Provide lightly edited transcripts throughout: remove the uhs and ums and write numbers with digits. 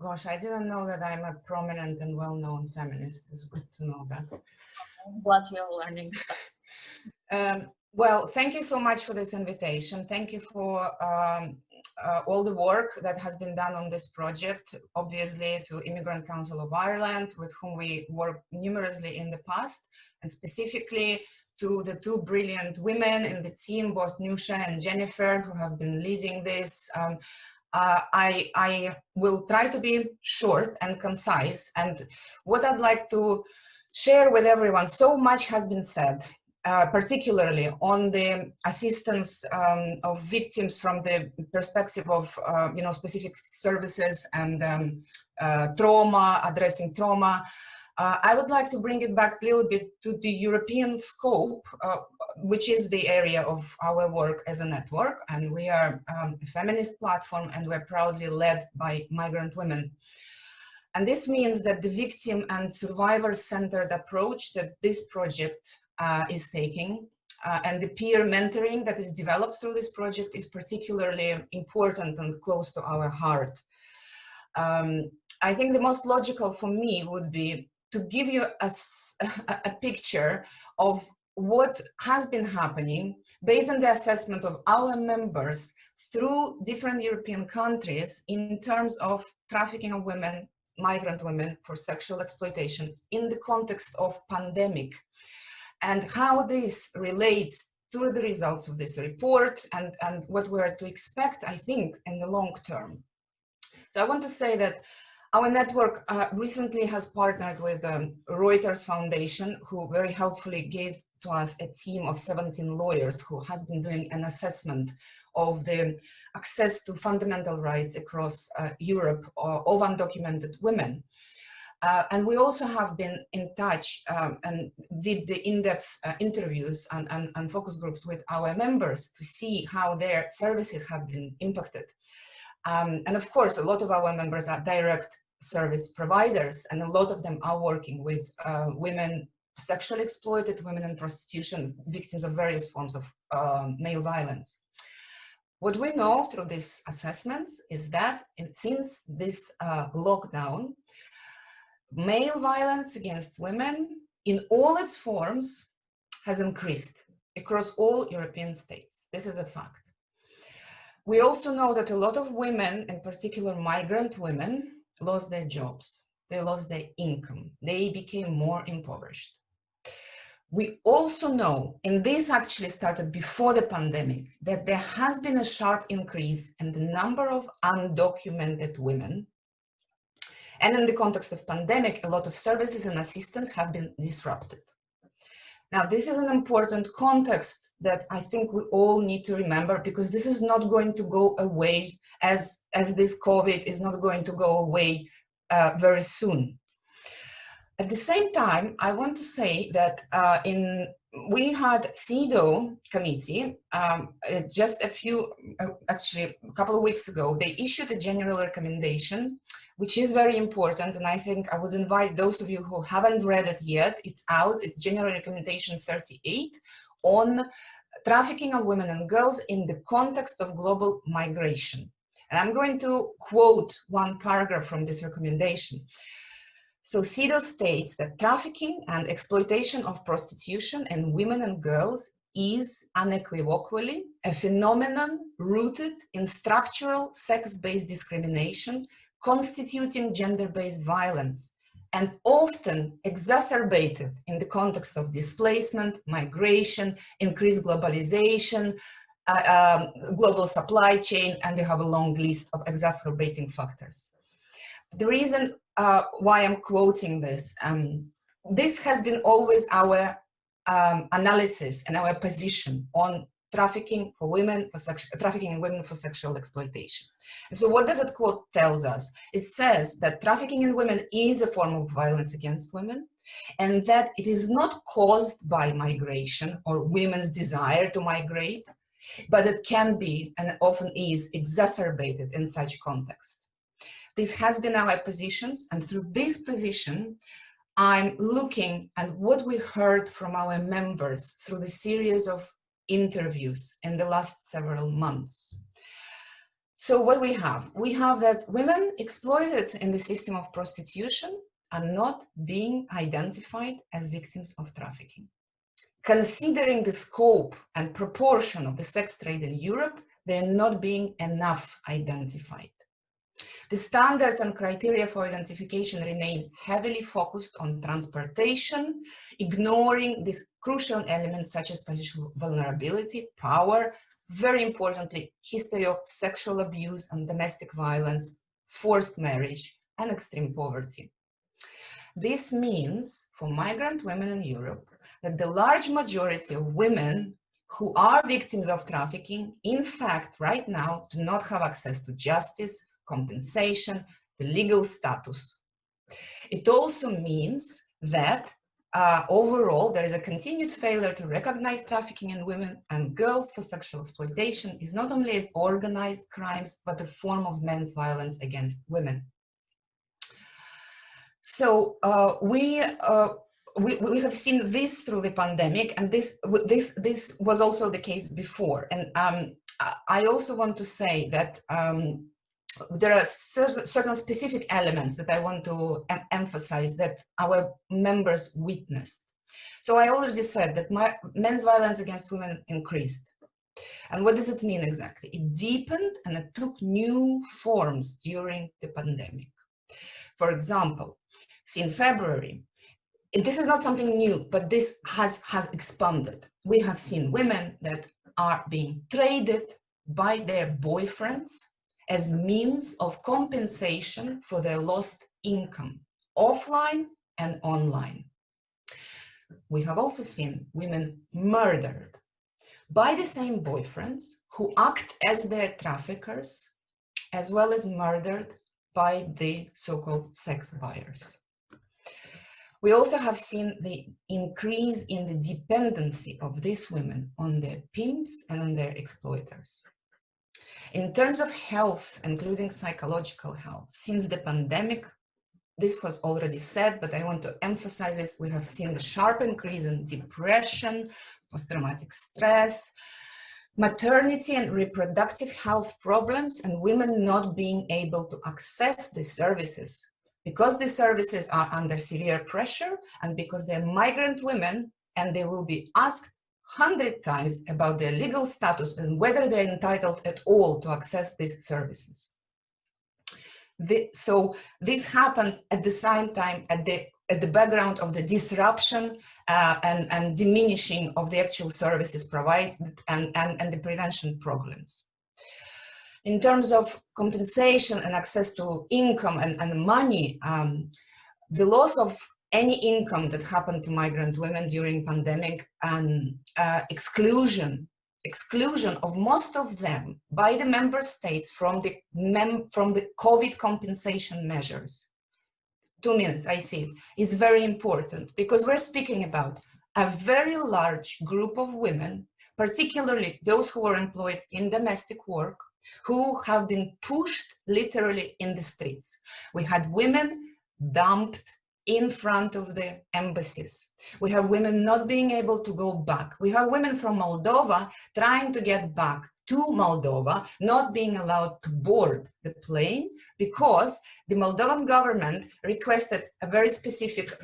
Gosh, I didn't know that I'm a prominent and well-known feminist. It's good to know that. I'm glad you're learning stuff. Well, thank you so much for this invitation. Thank you for all the work that has been done on this project, obviously to Immigrant Council of Ireland, with whom we worked numerously in the past, and specifically to the two brilliant women in the team, both Nusha and Jennifer, who have been leading this. I will try to be short and concise, and what I'd like to share with everyone, so much has been said, particularly on the assistance of victims from the perspective of specific services and trauma, addressing trauma. I would like to bring it back a little bit to the European scope, which is the area of our work as a network, and we are a feminist platform, and we're proudly led by migrant women. And this means that the victim and survivor-centered approach that this project is taking, and the peer mentoring that is developed through this project is particularly important and close to our heart. I think the most logical for me would be to give you a picture of what has been happening based on the assessment of our members through different European countries in terms of trafficking of women, migrant women for sexual exploitation in the context of pandemic, and how this relates to the results of this report and what we're to expect, I think, in the long term. So I want to say that our network recently has partnered with Reuters Foundation, who very helpfully gave to us a team of 17 lawyers who has been doing an assessment of the access to fundamental rights across Europe of undocumented women. And we also have been in touch and did the in-depth interviews and focus groups with our members to see how their services have been impacted. And of course, a lot of our members are direct service providers, and a lot of them are working with women sexually exploited, women in prostitution, victims of various forms of male violence. What we know through these assessments is that since this lockdown, male violence against women in all its forms has increased across all European states. This is a fact. We also know that a lot of women, in particular migrant women, lost their jobs. They lost their income. They became more impoverished. We also know, and this actually started before the pandemic, that there has been a sharp increase in the number of undocumented women. And in the context of pandemic, a lot of services and assistance have been disrupted. Now, this is an important context that I think we all need to remember, because this is not going to go away as this COVID is not going to go away very soon. At the same time, I want to say that we had CEDAW committee just actually a couple of weeks ago. They issued a general recommendation, which is very important, and I think I would invite those of you who haven't read it yet. It's out. It's General Recommendation 38 on trafficking of women and girls in the context of global migration. And I'm going to quote one paragraph from this recommendation. So CEDAW states that trafficking and exploitation of prostitution in women and girls is unequivocally a phenomenon rooted in structural sex-based discrimination constituting gender-based violence, and often exacerbated in the context of displacement, migration, increased globalization, global supply chain, and they have a long list of exacerbating factors. The reason why I'm quoting this, this has been always our analysis and our position on trafficking for women for trafficking in women for sexual exploitation. And so what does that quote tells us? It says that trafficking in women is a form of violence against women, and that it is not caused by migration or women's desire to migrate, but it can be and often is exacerbated in such context. This has been our positions, and through this position, I'm looking at what we heard from our members through the series of interviews in the last several months. So what we have that women exploited in the system of prostitution are not being identified as victims of trafficking. Considering the scope and proportion of the sex trade in Europe, they're not being enough identified. The standards and criteria for identification remain heavily focused on transportation, ignoring these crucial elements such as positional vulnerability, power, very importantly, history of sexual abuse and domestic violence, forced marriage, and extreme poverty. This means for migrant women in Europe that the large majority of women who are victims of trafficking, in fact, right now, do not have access to justice, compensation, the legal status. It also means that overall, there is a continued failure to recognize trafficking in women and girls for sexual exploitation is not only as organized crimes, but a form of men's violence against women. So we have seen this through the pandemic, and this was also the case before. And I also want to say that there are certain specific elements that I want to emphasize that our members witnessed. So I already said that men's violence against women increased. And what does it mean exactly? It deepened and it took new forms during the pandemic. For example, since February, this is not something new, but this has expanded. We have seen women that are being traded by their boyfriends as means of compensation for their lost income, offline and online. We have also seen women murdered by the same boyfriends who act as their traffickers, as well as murdered by the so-called sex buyers. We also have seen the increase in the dependency of these women on their pimps and on their exploiters. In terms of health, including psychological health, since the pandemic, this was already said, but I want to emphasize this, we have seen the sharp increase in depression, post-traumatic stress, maternity and reproductive health problems, and women not being able to access the services because the services are under severe pressure and because they're migrant women and they will be asked 100 times about their legal status and whether they're entitled at all to access these services. So this happens at the same time at the background of the disruption and diminishing of the actual services provided and the prevention programs. In terms of compensation and access to income and money, the loss of any income that happened to migrant women during pandemic and exclusion of most of them by the member states from the COVID compensation measures. 2 minutes, I see it, is very important because we're speaking about a very large group of women, particularly those who are employed in domestic work, who have been pushed literally in the streets. We had women dumped in front of the embassies. We have women not being able to go back. We have women from Moldova trying to get back to Moldova, not being allowed to board the plane because the Moldovan government requested a very specific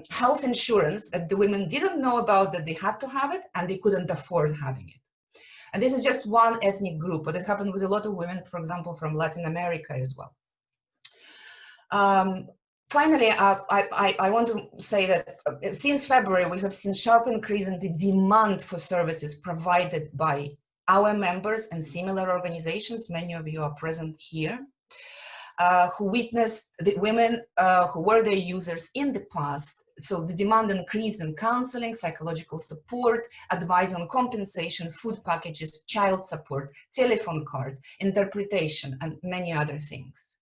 health insurance that the women didn't know about, that they had to have it and they couldn't afford having it. And this is just one ethnic group, but it happened with a lot of women, for example, from Latin America as well. Finally, I want to say that since February, we have seen sharp increase in the demand for services provided by our members and similar organizations. Many of you are present here, who witnessed the women who were their users in the past. So the demand increased in counseling, psychological support, advice on compensation, food packages, child support, telephone card, interpretation, and many other things.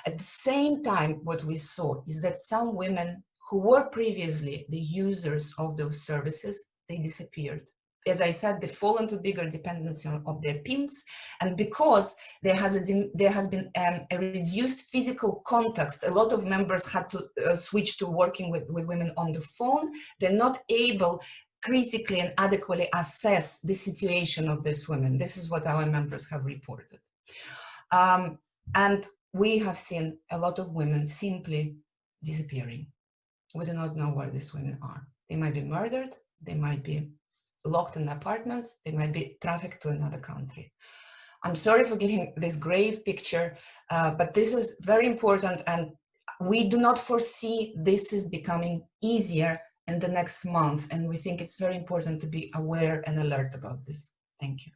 At the same time, what we saw is that some women who were previously the users of those services, they disappeared. As I said, they fall into bigger dependency of their pimps, and because there has been a reduced physical context, a lot of members had to switch to working with women on the phone. They're not able critically and adequately assess the situation of these women. This is what our members have reported. And we have seen a lot of women simply disappearing. We do not know where these women are. They might be murdered, they might be locked in apartments, they might be trafficked to another country. I'm sorry for giving this grave picture, but this is very important, and we do not foresee this is becoming easier in the next month, and we think it's very important to be aware and alert about this. Thank you.